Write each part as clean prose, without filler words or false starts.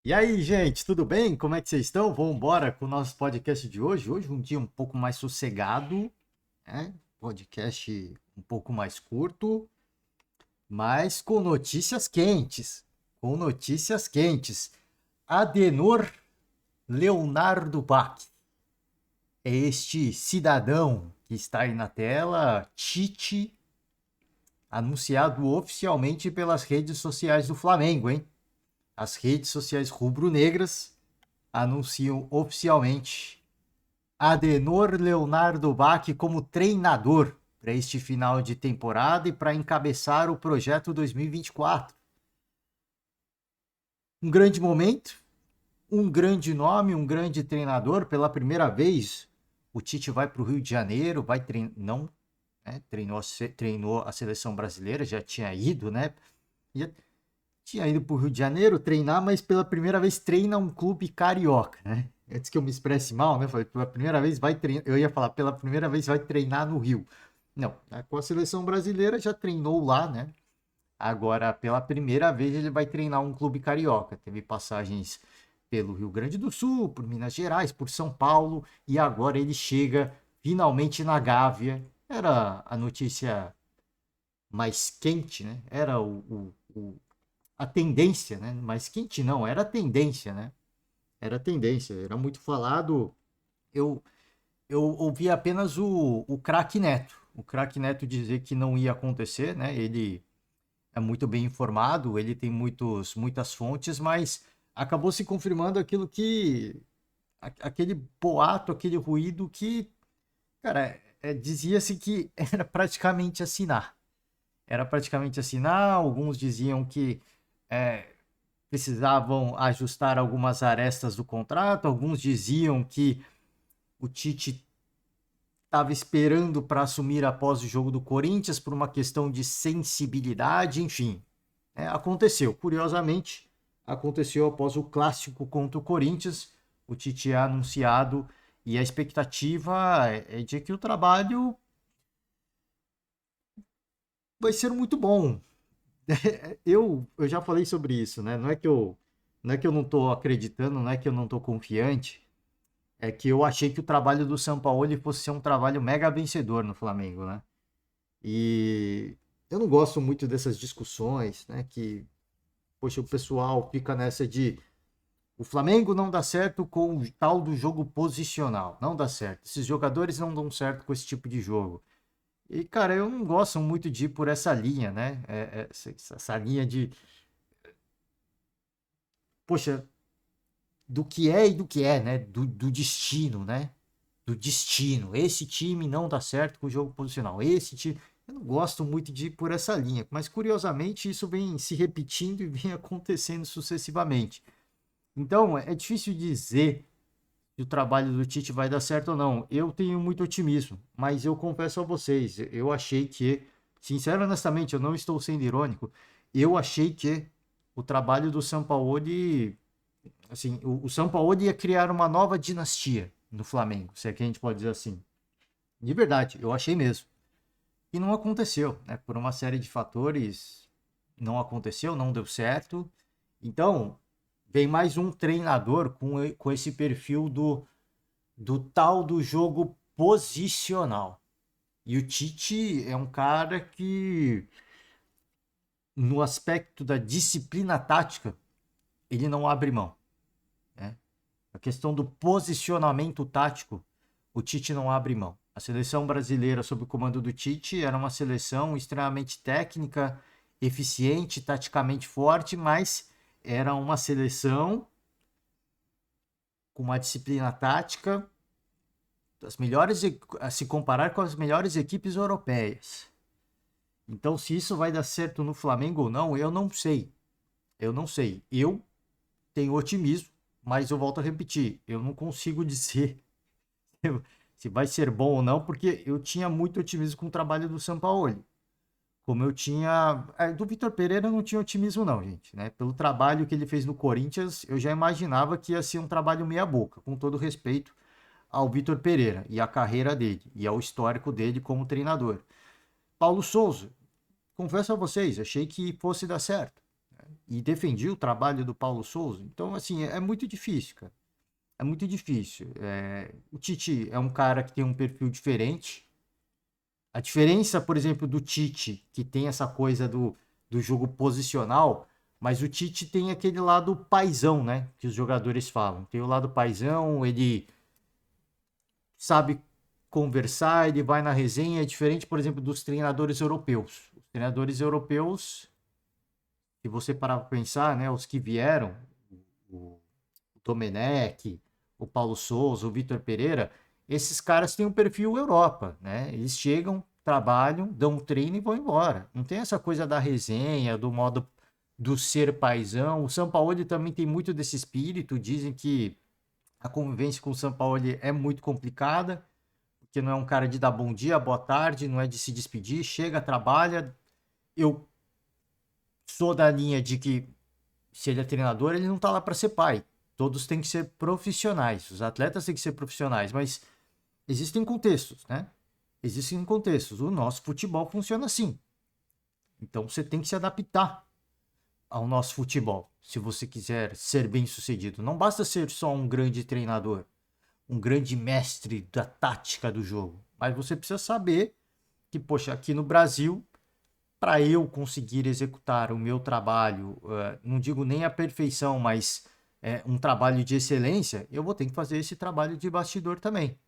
E aí, gente, tudo bem? Como é que vocês estão? Vamos embora com o nosso podcast de hoje. Hoje um dia um pouco mais sossegado, né? Podcast um pouco mais curto, mas com notícias quentes. Com notícias quentes. Adenor Leonardo Bach é este cidadão que está aí na tela, Tite, anunciado oficialmente pelas redes sociais do Flamengo, hein? As redes sociais rubro-negras anunciam oficialmente Adenor Leonardo Bach como treinador para este final de temporada e para encabeçar o projeto 2024. Um grande momento, um grande nome, um grande treinador. Pela primeira vez, o Tite vai para o Rio de Janeiro, vai treinar, não, né, treinou a seleção brasileira, já tinha ido, né? Já tinha ido para o Rio de Janeiro treinar, mas pela primeira vez treina um clube carioca, né? Antes que eu me expresse mal, né? Falei, pela primeira vez vai treinar. Eu ia falar, pela primeira vez vai treinar no Rio. Não, né? Com a seleção brasileira já treinou lá, né? Agora, pela primeira vez, ele vai treinar um clube carioca. Teve passagens pelo Rio Grande do Sul, por Minas Gerais, por São Paulo, e agora ele chega finalmente na Gávea. Era a notícia mais quente, né? Era a tendência, né? Mais quente não, era a tendência, né? Era a tendência, era muito falado. Eu, eu ouvi apenas o craque Neto. O craque Neto dizer que não ia acontecer, né? Ele é muito bem informado, ele tem muitas fontes, mas acabou se confirmando aquilo que. Aquele boato, aquele ruído que, cara, dizia-se que era praticamente assinar. Era praticamente assinar, alguns diziam que é, precisavam ajustar algumas arestas do contrato, alguns diziam que o Tite estava esperando para assumir após o jogo do Corinthians por uma questão de sensibilidade, enfim. Aconteceu, curiosamente, aconteceu após o clássico contra o Corinthians, o Tite é anunciado e a expectativa é de que o trabalho vai ser muito bom. Eu já falei sobre isso, né? Não é que eu não estou acreditando, não é que eu não estou confiante, é que eu achei que o trabalho do Sampaoli fosse ser um trabalho mega vencedor no Flamengo, né? E eu não gosto muito dessas discussões, né? Que, poxa, o pessoal fica nessa de o Flamengo não dá certo com o tal do jogo posicional. Não dá certo. Esses jogadores não dão certo com esse tipo de jogo. E, cara, eu não gosto muito de ir por essa linha, né? Essa linha de, poxa, do que é e do que é, né? Do destino, né? Do destino. Esse time não dá certo com o jogo posicional. Esse time. Eu não gosto muito de ir por essa linha, mas curiosamente isso vem se repetindo e vem acontecendo sucessivamente. Então é difícil dizer se o trabalho do Tite vai dar certo ou não. Eu tenho muito otimismo, mas eu confesso a vocês, eu achei que, sincero e honestamente, eu não estou sendo irônico, eu achei que o trabalho do Sampaoli, assim, o Sampaoli ia criar uma nova dinastia no Flamengo, se é que a gente pode dizer assim. De verdade, eu achei mesmo. E não aconteceu, né? Por uma série de fatores, não aconteceu, não deu certo. Então, vem mais um treinador com esse perfil do tal do jogo posicional. E o Tite é um cara que, no aspecto da disciplina tática, ele não abre mão, né? A questão do posicionamento tático, o Tite não abre mão. A seleção brasileira, sob o comando do Tite, era uma seleção extremamente técnica, eficiente, taticamente forte, mas era uma seleção com uma disciplina tática das melhores a se comparar com as melhores equipes europeias. Então, se isso vai dar certo no Flamengo ou não, eu não sei. Eu não sei. Eu tenho otimismo, mas eu volto a repetir, eu não consigo dizer se vai ser bom ou não, porque eu tinha muito otimismo com o trabalho do Sampaoli. Como eu tinha. Do Vitor Pereira eu não tinha otimismo, não, gente. Né? Pelo trabalho que ele fez no Corinthians, eu já imaginava que ia ser um trabalho meia-boca, com todo respeito ao Vitor Pereira e à carreira dele, e ao histórico dele como treinador. Paulo Souza, confesso a vocês, achei que fosse dar certo. e defendi o trabalho do Paulo Souza. Então, assim, é muito difícil, cara. É muito difícil. O Tite é um cara que tem um perfil diferente. A diferença, por exemplo, do Tite, que tem essa coisa do jogo posicional, mas o Tite tem aquele lado paizão, né? Que os jogadores falam. Tem o lado paizão, ele sabe conversar, ele vai na resenha. É diferente, por exemplo, dos treinadores europeus. Os treinadores europeus, se você parar para pensar, né? Os que vieram, o Domenech, o Paulo Souza, o Vitor Pereira, esses caras têm um perfil Europa, né? Eles chegam, trabalham, dão um treino e vão embora. Não tem essa coisa da resenha, do modo do ser paizão. O Sampaoli também tem muito desse espírito. Dizem que a convivência com o Sampaoli é muito complicada, porque não é um cara de dar bom dia, boa tarde, não é de se despedir, chega, trabalha. Eu sou da linha de que se ele é treinador, ele não tá lá para ser pai. Todos têm que ser profissionais. Os atletas têm que ser profissionais, mas existem contextos, né? Existem contextos. O nosso futebol funciona assim. Então você tem que se adaptar ao nosso futebol, se você quiser ser bem-sucedido. Não basta ser só um grande treinador, um grande mestre da tática do jogo, mas você precisa saber que, poxa, aqui no Brasil, para eu conseguir executar o meu trabalho, não digo nem a perfeição, mas um trabalho de excelência, eu vou ter que fazer esse trabalho de bastidor também.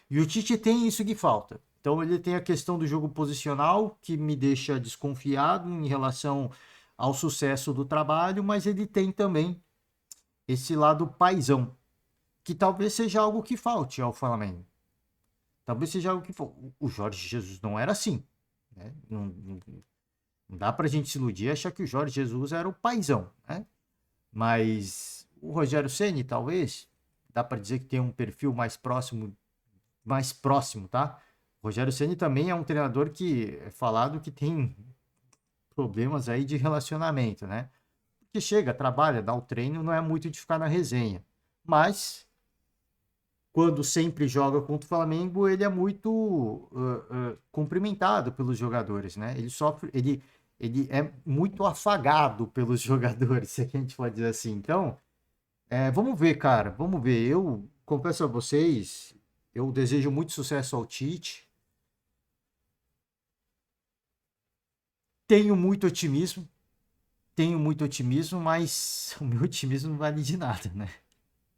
E o Tite tem isso que falta. Então ele tem a questão do jogo posicional, que me deixa desconfiado em relação ao sucesso do trabalho, mas ele tem também esse lado paizão, que talvez seja algo que falte ao Flamengo. Talvez seja algo que falte. O Jorge Jesus não era assim, né? Não dá pra gente se iludir e achar que o Jorge Jesus era o paizão, né? Mas o Rogério Ceni talvez, dá para dizer que tem um perfil mais próximo, tá? O Rogério Ceni também é um treinador que é falado que tem problemas aí de relacionamento, né? Porque chega, trabalha, dá o treino, não é muito de ficar na resenha. Mas quando sempre joga contra o Flamengo, ele é muito cumprimentado pelos jogadores, né? Ele é muito afagado pelos jogadores, se a gente pode dizer assim. Então, vamos ver, cara, vamos ver. Eu confesso a vocês, eu desejo muito sucesso ao Tite. Tenho muito otimismo, mas o meu otimismo não vale de nada, né?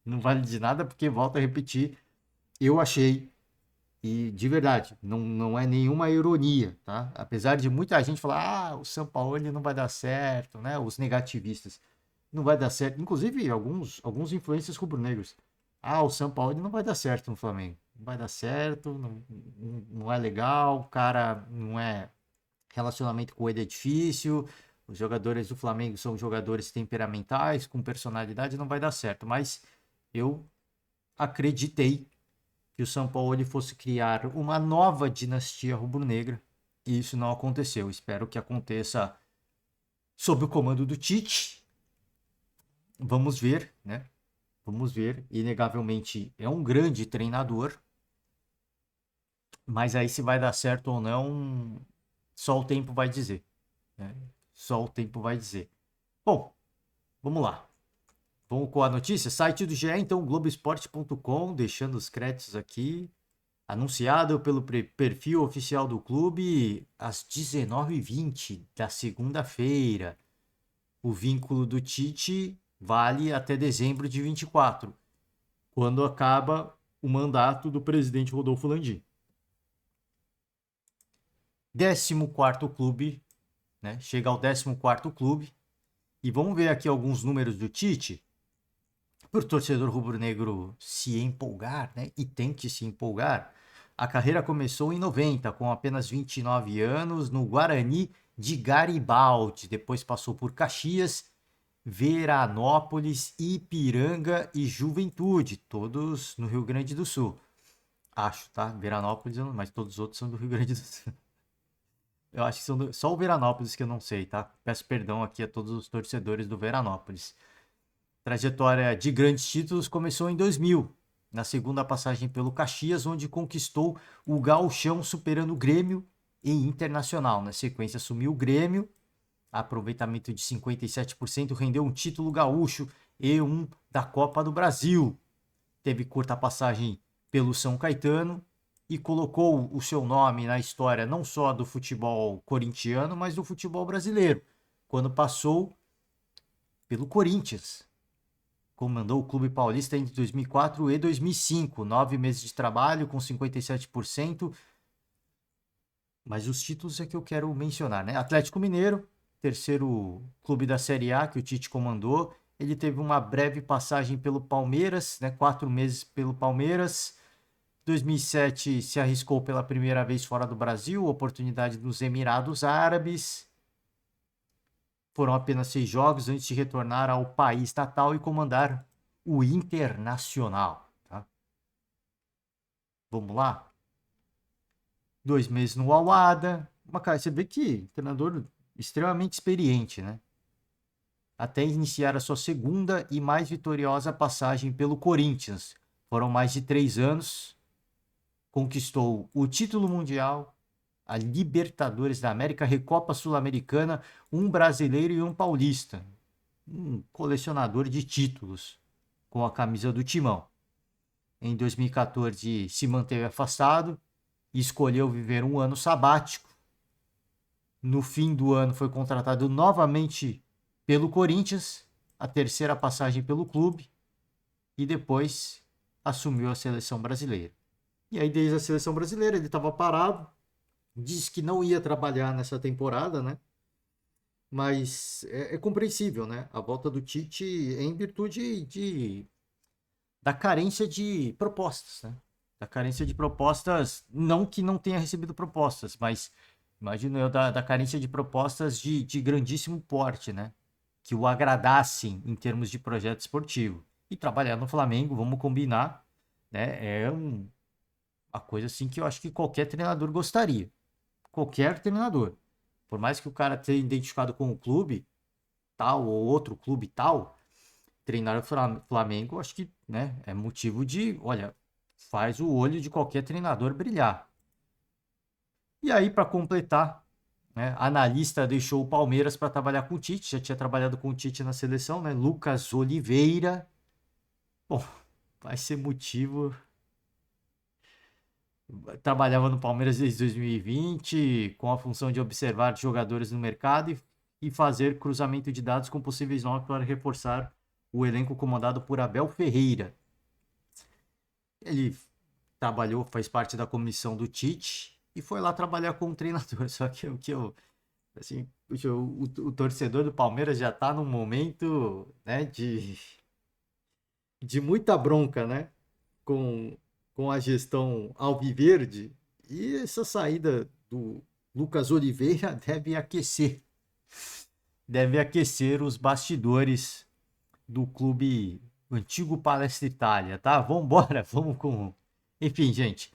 Não vale de nada porque, volto a repetir, eu achei, e de verdade, não é nenhuma ironia, tá? Apesar de muita gente falar, o Sampaoli não vai dar certo, né? Os negativistas, não vai dar certo. Inclusive, alguns influencers rubro-negros. O Sampaoli não vai dar certo no Flamengo. Não vai dar certo, não é legal, o cara não é. Relacionamento com ele é difícil. Os jogadores do Flamengo são jogadores temperamentais, com personalidade, não vai dar certo. Mas eu acreditei que o São Paulo fosse criar uma nova dinastia rubro-negra e isso não aconteceu. Espero que aconteça sob o comando do Tite. Vamos ver, né? Vamos ver. Inegavelmente é um grande treinador, mas aí se vai dar certo ou não, só o tempo vai dizer, né? Só o tempo vai dizer. Bom, vamos lá. Vamos com a notícia? Site do GE, então, Globoesporte.com, deixando os créditos aqui. Anunciado pelo perfil oficial do clube às 19h20 da segunda-feira. O vínculo do Tite vale até dezembro de 24, quando acaba o mandato do presidente Rodolfo Landim. 14º clube, né? Chega ao 14º clube. E vamos ver aqui alguns números do Tite, para o torcedor rubro-negro se empolgar, né? E tem que se empolgar. A carreira começou em 90, com apenas 29 anos, no Guarani de Garibaldi. Depois passou por Caxias, Veranópolis, Ipiranga e Juventude, todos no Rio Grande do Sul. Acho, tá? Veranópolis, mas todos os outros são do Rio Grande do Sul. Eu acho que são só o Veranópolis que eu não sei, tá? Peço perdão aqui a todos os torcedores do Veranópolis. Trajetória de grandes títulos começou em 2000, na segunda passagem pelo Caxias, onde conquistou o Gauchão, superando o Grêmio e Internacional. Na sequência assumiu o Grêmio aproveitamento de 57%, rendeu um título gaúcho e um da Copa do Brasil. Teve curta passagem pelo São Caetano e colocou o seu nome na história não só do futebol corintiano, mas do futebol brasileiro, quando passou pelo Corinthians. Comandou o Clube Paulista entre 2004 e 2005, 9 meses de trabalho com 57%. Mas os títulos é que eu quero mencionar, né? Atlético Mineiro, terceiro clube da Série A que o Tite comandou. Ele teve uma breve passagem pelo Palmeiras, né? 4 meses pelo Palmeiras. 2007 se arriscou pela primeira vez fora do Brasil, oportunidade dos Emirados Árabes. Foram apenas 6 jogos antes de retornar ao país natal e comandar o Internacional. Tá? Vamos lá? 2 meses no Al-Wahda. Você vê que treinador extremamente experiente, né? Até iniciar a sua segunda e mais vitoriosa passagem pelo Corinthians. Foram mais de 3 anos. Conquistou o título mundial, a Libertadores da América, Recopa Sul-Americana, um brasileiro e um paulista. Um colecionador de títulos com a camisa do Timão. Em 2014 se manteve afastado e escolheu viver um ano sabático. No fim do ano foi contratado novamente pelo Corinthians, a terceira passagem pelo clube, e depois assumiu a seleção brasileira. E aí desde a seleção brasileira ele estava parado, disse que não ia trabalhar nessa temporada, né? Mas é compreensível, né? A volta do Tite é em virtude da carência de propostas, né? Da carência de propostas, não que não tenha recebido propostas, mas imagino eu da carência de propostas de grandíssimo porte, né? Que o agradassem em termos de projeto esportivo. E trabalhar no Flamengo, vamos combinar, né? Uma coisa assim que eu acho que qualquer treinador gostaria. Qualquer treinador. Por mais que o cara tenha identificado com o clube, tal, ou outro clube tal, treinar o Flamengo, acho que, né, é motivo de, olha, faz o olho de qualquer treinador brilhar. E aí, para completar, né, analista deixou o Palmeiras para trabalhar com o Tite, já tinha trabalhado com o Tite na seleção, né? Lucas Oliveira. Bom, vai ser motivo. Trabalhava no Palmeiras desde 2020, com a função de observar jogadores no mercado e fazer cruzamento de dados com possíveis nomes para reforçar o elenco comandado por Abel Ferreira. Ele trabalhou, faz parte da comissão do Tite e foi lá trabalhar como treinador. Só que o que eu, assim, o torcedor do Palmeiras já está num momento, né, de muita bronca, né, com, com a gestão alviverde, e essa saída do Lucas Oliveira deve aquecer os bastidores do clube antigo Palestra Itália, tá? Vamos embora, vamos com... Enfim, gente,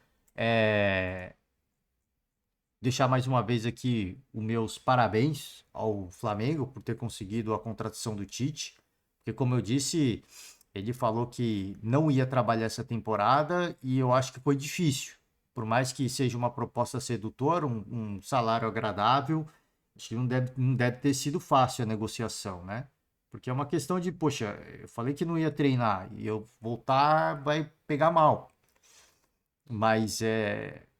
deixar mais uma vez aqui os meus parabéns ao Flamengo por ter conseguido a contratação do Tite, porque como eu disse, ele falou que não ia trabalhar essa temporada e eu acho que foi difícil. Por mais que seja uma proposta sedutora, um salário agradável, acho que não deve ter sido fácil a negociação, né? Porque é uma questão de, poxa, eu falei que não ia treinar e eu voltar vai pegar mal. Mas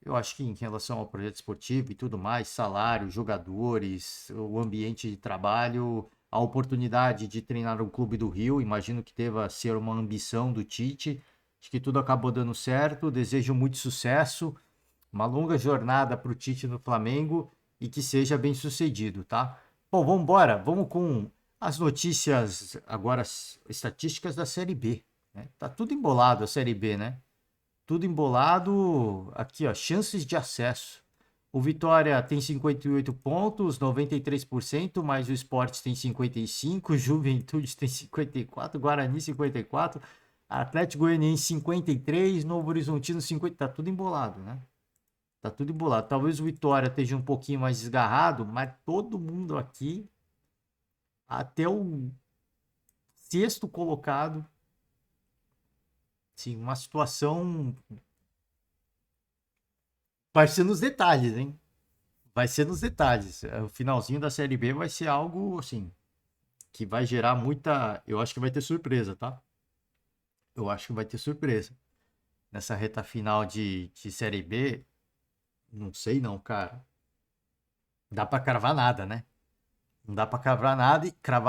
eu acho que em relação ao projeto esportivo e tudo mais, salário, jogadores, o ambiente de trabalho, a oportunidade de treinar o Clube do Rio, imagino que deva ser uma ambição do Tite. Acho que tudo acabou dando certo. Desejo muito sucesso, uma longa jornada para o Tite no Flamengo e que seja bem sucedido, tá? Bom, vamos embora. Vamos com as notícias agora, as estatísticas da Série B. Né? Tá tudo embolado a Série B, né? Tudo embolado. Aqui, ó, chances de acesso. O Vitória tem 58 pontos, 93%, mas o Sport tem 55%, Juventude tem 54%, Guarani 54%, Atlético Goianiense 53%, Novo Horizontino 50%. Tá tudo embolado, né? Tá tudo embolado. Talvez o Vitória esteja um pouquinho mais desgarrado, mas todo mundo aqui, até o sexto colocado, sim, uma situação. Vai ser nos detalhes, hein? vai ser nos detalhes. O finalzinho da Série B vai ser algo, assim, que vai gerar muita... Eu acho que vai ter surpresa, tá? Eu acho que vai ter surpresa. Nessa reta final de Série B, não sei não, cara. Dá pra cravar nada, né? Não dá pra cravar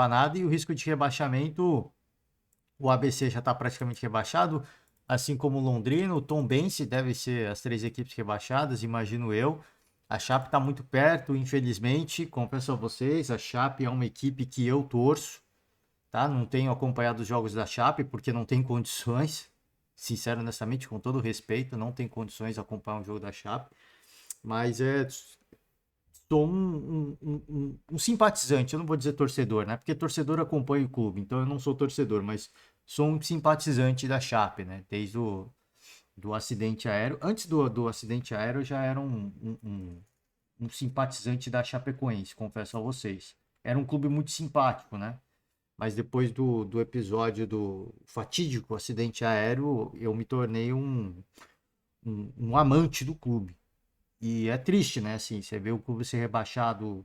nada e o risco de rebaixamento, o ABC já tá praticamente rebaixado, assim como o Londrina, o Tombense deve ser as três equipes rebaixadas, imagino eu. A Chape tá muito perto, infelizmente, confesso a vocês, a Chape é uma equipe que eu torço, tá? Não tenho acompanhado os jogos da Chape porque não tem condições, sincero, honestamente, com todo respeito, não tem condições de acompanhar um jogo da Chape, mas sou um simpatizante, eu não vou dizer torcedor, né? Porque torcedor acompanha o clube, então eu não sou torcedor, mas sou um simpatizante da Chape, né? Desde o do acidente aéreo. Antes do acidente aéreo, eu já era um simpatizante da Chapecoense, confesso a vocês. Era um clube muito simpático, né? Mas depois do episódio do fatídico acidente aéreo, eu me tornei um amante do clube. E é triste, né? Assim, você vê o clube ser rebaixado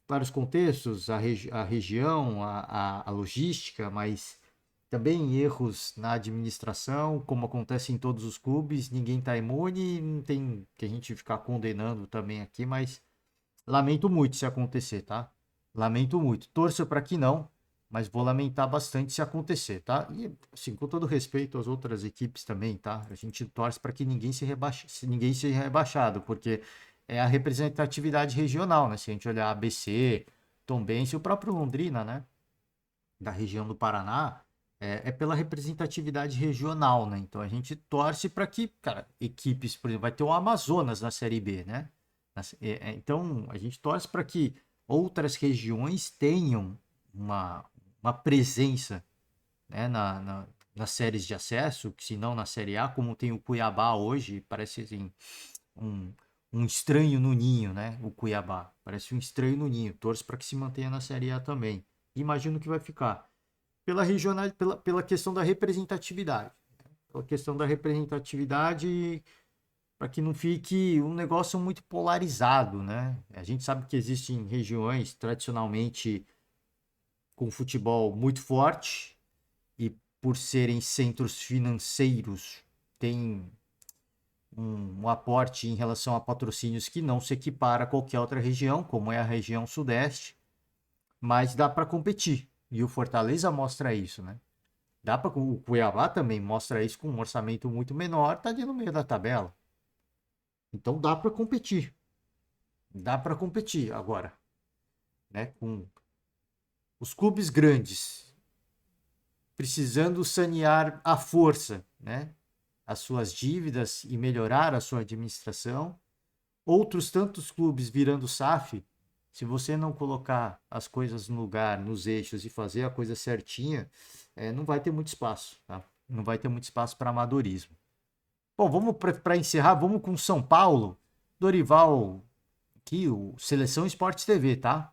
vários contextos, a região, a logística, mas também erros na administração, como acontece em todos os clubes, ninguém está imune, não tem que a gente ficar condenando também aqui, mas lamento muito se acontecer, tá? Lamento muito. Torço para que não, mas vou lamentar bastante se acontecer, tá? E assim, com todo respeito às outras equipes também, tá? A gente torce para que ninguém se rebaixe, ninguém seja rebaixado, porque é a representatividade regional, né? Se a gente olhar ABC, Tombense, o próprio Londrina, né? Da região do Paraná, é pela representatividade regional, né? Então a gente torce para que, cara, equipes, por exemplo, vai ter o Amazonas na Série B, né? Então a gente torce para que outras regiões tenham uma, uma presença, né, nas séries de acesso, que se não na Série A, como tem o Cuiabá hoje, parece assim, um, um estranho no ninho, né? O Cuiabá. Parece um estranho no ninho. Torço para que se mantenha na Série A também. Imagino que vai ficar. Pela regional, pela questão da representatividade. Pela questão da representatividade, para que não fique um negócio muito polarizado, né? A gente sabe que existem regiões tradicionalmente com futebol muito forte e por serem centros financeiros, têm um aporte em relação a patrocínios que não se equipara a qualquer outra região, como é a região sudeste, mas dá para competir. E o Fortaleza mostra isso, né? Dá para o Cuiabá também mostra isso com um orçamento muito menor, tá ali no meio da tabela. Então dá para competir. Dá para competir agora, né, com os clubes grandes precisando sanear à força, né, as suas dívidas e melhorar a sua administração. Outros tantos clubes virando SAF, se você não colocar as coisas no lugar, nos eixos e fazer a coisa certinha, não vai ter muito espaço, tá? Não vai ter muito espaço para amadorismo. Bom, vamos para encerrar, vamos com São Paulo. Dorival, aqui, o Seleção Esporte TV, tá?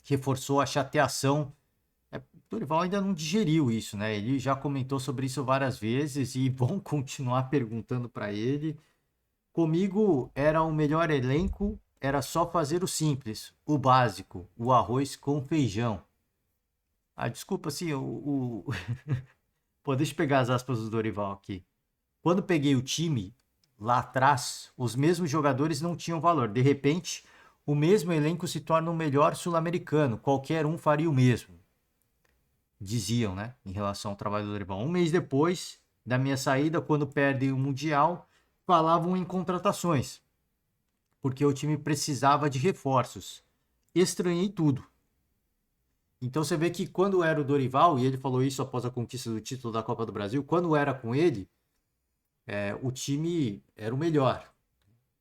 Reforçou a chateação. Dorival ainda não digeriu isso, né? Ele já comentou sobre isso várias vezes e vão continuar perguntando para ele. Comigo era o melhor elenco, era só fazer o simples, o básico, o arroz com feijão. Ah, desculpa, assim, Pô, deixa eu pegar as aspas do Dorival aqui. Quando peguei o time, lá atrás, os mesmos jogadores não tinham valor. De repente, o mesmo elenco se torna o melhor sul-americano. Qualquer um faria o mesmo. Diziam, né? Em relação ao trabalho do Dorival. Um mês depois da minha saída, quando perdem o Mundial, falavam em contratações. Porque o time precisava de reforços. Estranhei tudo. Então você vê que quando era o Dorival, e ele falou isso após a conquista do título da Copa do Brasil, quando era com ele, o time era o melhor.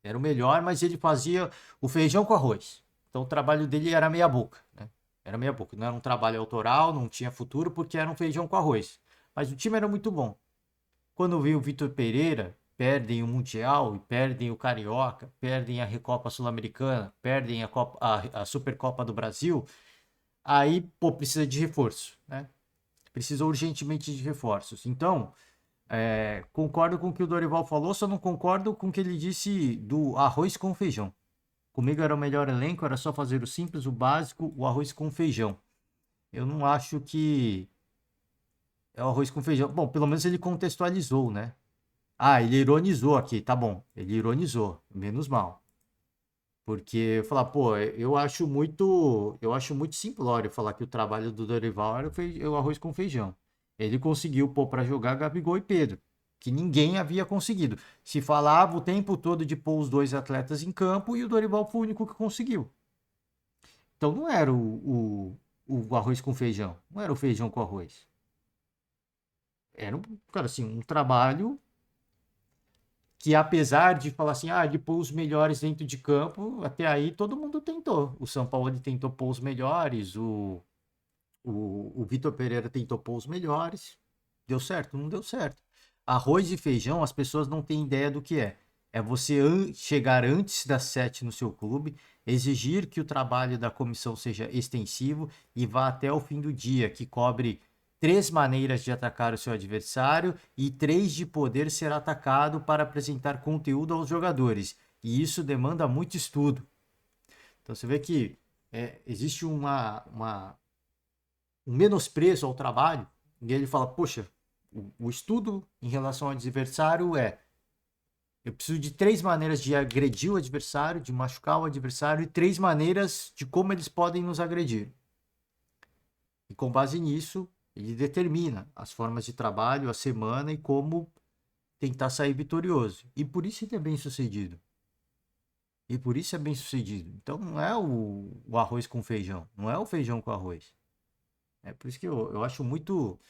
Era o melhor, mas ele fazia o feijão com arroz. Então o trabalho dele era meia boca, né? Era meia boca. Não era um trabalho autoral, não tinha futuro, porque era um feijão com arroz. Mas o time era muito bom. Quando veio o Vitor Pereira, perdem o Mundial, perdem o Carioca, perdem a Recopa Sul-Americana, perdem a Supercopa do Brasil, aí, pô, precisa de reforço, né? Precisa urgentemente de reforços. Então, Concordo com o que o Dorival falou, só não concordo com o que ele disse do arroz com feijão. Comigo era o melhor elenco, era só fazer o simples, o básico, o arroz com feijão. Eu não acho que é o arroz com feijão. Bom, pelo menos ele contextualizou, né? Ah, ele ironizou aqui, tá bom. Ele ironizou, menos mal. Porque falar, pô, eu acho muito simplório falar que o trabalho do Dorival era o arroz com feijão. Ele conseguiu pôr para jogar Gabigol e Pedro, que ninguém havia conseguido. Se falava o tempo todo de pôr os dois atletas em campo e o Dorival foi o único que conseguiu. Então não era o arroz com feijão, não era o feijão com arroz. Era, cara, assim, um trabalho que apesar de falar assim, de pôr os melhores dentro de campo, até aí todo mundo tentou. O São Paulo ele tentou pôr os melhores, o Vitor Pereira tentou pôr os melhores. Deu certo? Não deu certo. Arroz e feijão, as pessoas não têm ideia do que é. É você chegar antes das 7 no seu clube, exigir que o trabalho da comissão seja extensivo e vá até o fim do dia, que cobre três maneiras de atacar o seu adversário e três de poder ser atacado para apresentar conteúdo aos jogadores. E isso demanda muito estudo. Então você vê que existe um menosprezo ao trabalho, e ele fala, poxa, o estudo em relação ao adversário eu preciso de três maneiras de agredir o adversário, de machucar o adversário, e três maneiras de como eles podem nos agredir. E com base nisso, ele determina as formas de trabalho, a semana e como tentar sair vitorioso. E por isso ele é bem sucedido. E por isso é bem sucedido. Então não é o arroz com feijão, não é o feijão com arroz. É por isso que eu acho muito.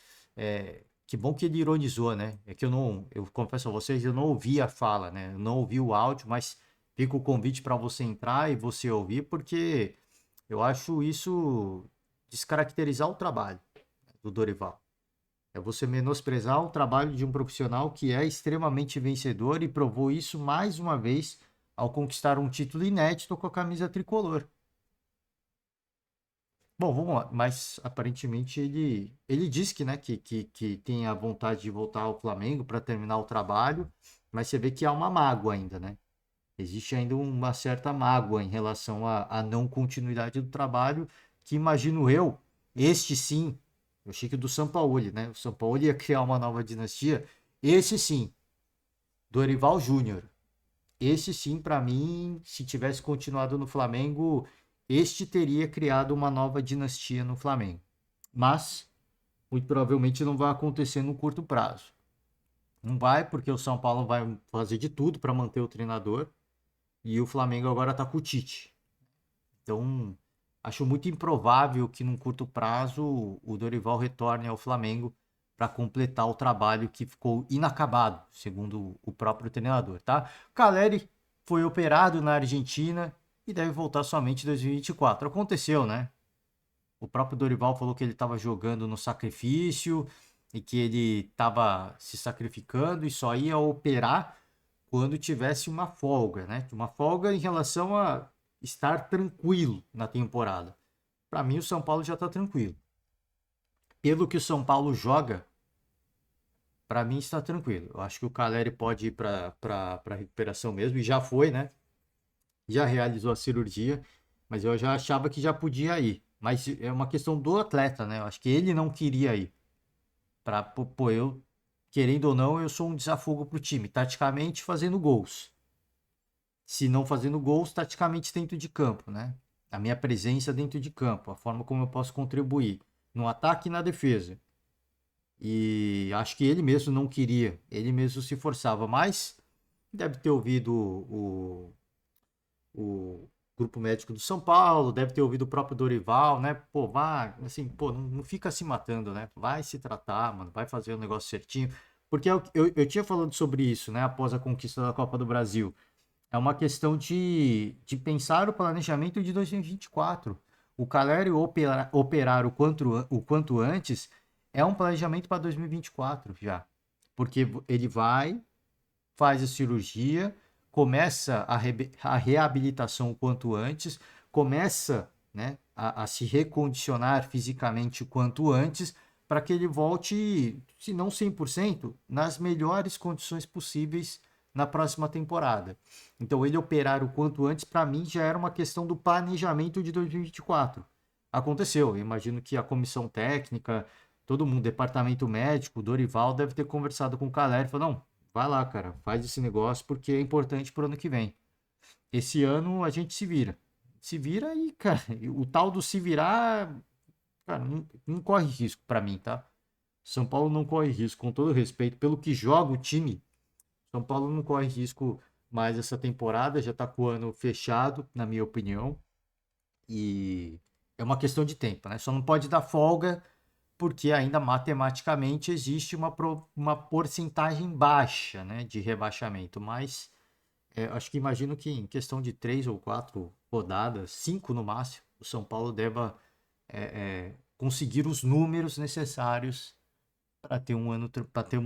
Que bom que ele ironizou, né? É que eu confesso a vocês, eu não ouvi a fala, né? Eu não ouvi o áudio, mas fica o convite para você entrar e você ouvir, porque eu acho isso descaracterizar o trabalho do Dorival. É você menosprezar o trabalho de um profissional que é extremamente vencedor e provou isso mais uma vez ao conquistar um título inédito com a camisa tricolor. Bom, vamos lá. Mas aparentemente ele disse que, né, que tem a vontade de voltar ao Flamengo para terminar o trabalho, mas você vê que há uma mágoa ainda, né? Existe ainda uma certa mágoa em relação à não continuidade do trabalho, que imagino eu, este sim, eu achei que o do Sampaoli, né? O Sampaoli ia criar uma nova dinastia. Esse sim, Dorival Júnior. Esse sim, para mim, se tivesse continuado no Flamengo, este teria criado uma nova dinastia no Flamengo. Mas, muito provavelmente não vai acontecer no curto prazo. Não vai, porque o São Paulo vai fazer de tudo para manter o treinador e o Flamengo agora está com o Tite. Então, acho muito improvável que num curto prazo o Dorival retorne ao Flamengo para completar o trabalho que ficou inacabado, segundo o próprio treinador, tá? Caleri foi operado na Argentina e deve voltar somente em 2024. Aconteceu, né? O próprio Dorival falou que ele estava jogando no sacrifício e que ele estava se sacrificando e só ia operar quando tivesse uma folga, né? Uma folga em relação a estar tranquilo na temporada. Para mim, o São Paulo já está tranquilo. Pelo que o São Paulo joga, para mim está tranquilo. Eu acho que o Caleri pode ir para recuperação mesmo, e já foi, né? Já realizou a cirurgia, mas eu já achava que já podia ir. Mas é uma questão do atleta, né? Eu acho que ele não queria ir. Pô, eu, querendo ou não, eu sou um desafogo para o time, taticamente fazendo gols. Se não fazendo gols, taticamente dentro de campo, né? A minha presença dentro de campo, a forma como eu posso contribuir no ataque e na defesa. E acho que ele mesmo não queria, ele mesmo se forçava, mas deve ter ouvido o grupo médico do São Paulo, deve ter ouvido o próprio Dorival, né? Pô, vai, assim, pô, não fica se matando, né? Vai se tratar, mano, vai fazer o negócio certinho. Porque eu tinha falando sobre isso, né? Após a conquista da Copa do Brasil. É uma questão de pensar o planejamento de 2024. O Caleri operar o quanto antes é um planejamento para 2024 já. Porque ele vai, faz a cirurgia, começa a reabilitação o quanto antes, começa, né, a se recondicionar fisicamente o quanto antes, para que ele volte, se não 100%, nas melhores condições possíveis na próxima temporada. Então, ele operar o quanto antes, para mim, já era uma questão do planejamento de 2024. Aconteceu, eu imagino que a comissão técnica, todo mundo, departamento médico, Dorival, deve ter conversado com o Caleri e falou: não, vai lá, cara, faz esse negócio porque é importante para o ano que vem. Esse ano a gente se vira. Se vira e, cara, o tal do se virar, cara, não corre risco para mim, tá? São Paulo não corre risco, com todo respeito, pelo que joga o time. São Paulo não corre risco mais essa temporada, já tá com o ano fechado, na minha opinião. E é uma questão de tempo, né? Só não pode dar folga, porque ainda matematicamente existe uma porcentagem baixa, né, de rebaixamento. Mas acho que imagino que em questão de 3 ou 4 rodadas, 5 no máximo, o São Paulo deva conseguir os números necessários para ter um ano, para ter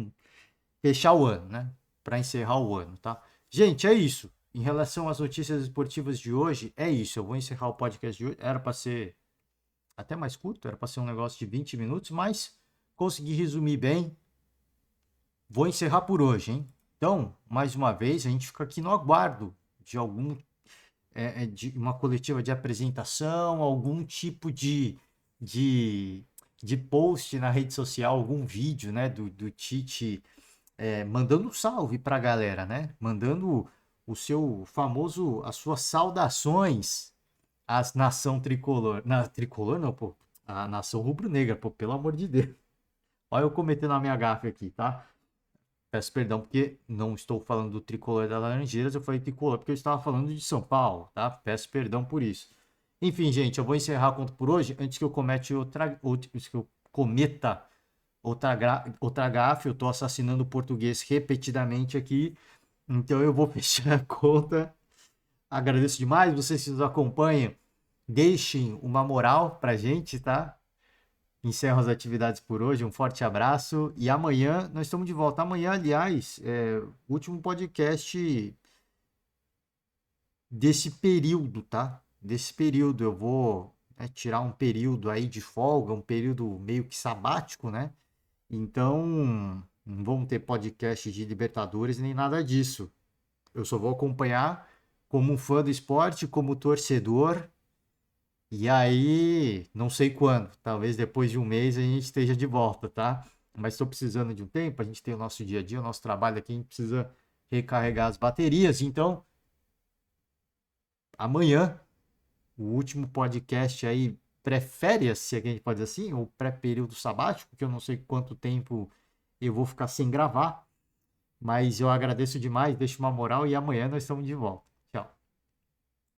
fechar o ano, né? Para encerrar o ano, tá? Gente, é isso. Em relação às notícias esportivas de hoje, é isso. Eu vou encerrar o podcast de hoje. Era para ser até mais curto, era para ser um negócio de 20 minutos, mas consegui resumir bem. Vou encerrar por hoje, hein? Então, mais uma vez, a gente fica aqui no aguardo de de uma coletiva de apresentação, algum tipo de, de post na rede social, algum vídeo, né, do Tite mandando um salve para a galera, né? Mandando o seu famoso, as suas saudações à nação tricolor. Na tricolor não, pô. A nação rubro-negra, pô, pelo amor de Deus. Olha eu cometendo a minha gafe aqui, tá? Peço perdão porque não estou falando do tricolor das Laranjeiras, eu falei tricolor porque eu estava falando de São Paulo, tá? Peço perdão por isso. Enfim, gente, eu vou encerrar a conta por hoje antes que eu antes que eu cometa outra gafe. Eu estou assassinando o português repetidamente aqui, então eu vou fechar a conta. Agradeço demais vocês que nos acompanham. Deixem uma moral pra gente, tá? Encerro as atividades por hoje. Um forte abraço. E amanhã nós estamos de volta. Amanhã, aliás, o último podcast desse período, tá? Desse período. Eu vou tirar um período aí de folga, um período meio que sabático, né? Então, não vamos ter podcast de Libertadores nem nada disso. Eu só vou acompanhar como um fã do esporte, como torcedor. E aí, não sei quando, talvez depois de um mês a gente esteja de volta, tá? Mas estou precisando de um tempo, a gente tem o nosso dia a dia, o nosso trabalho aqui, a gente precisa recarregar as baterias. Então, amanhã, o último podcast aí, pré-férias, se a gente pode dizer assim, ou pré-período sabático, que eu não sei quanto tempo eu vou ficar sem gravar, mas eu agradeço demais, deixo uma moral e amanhã nós estamos de volta.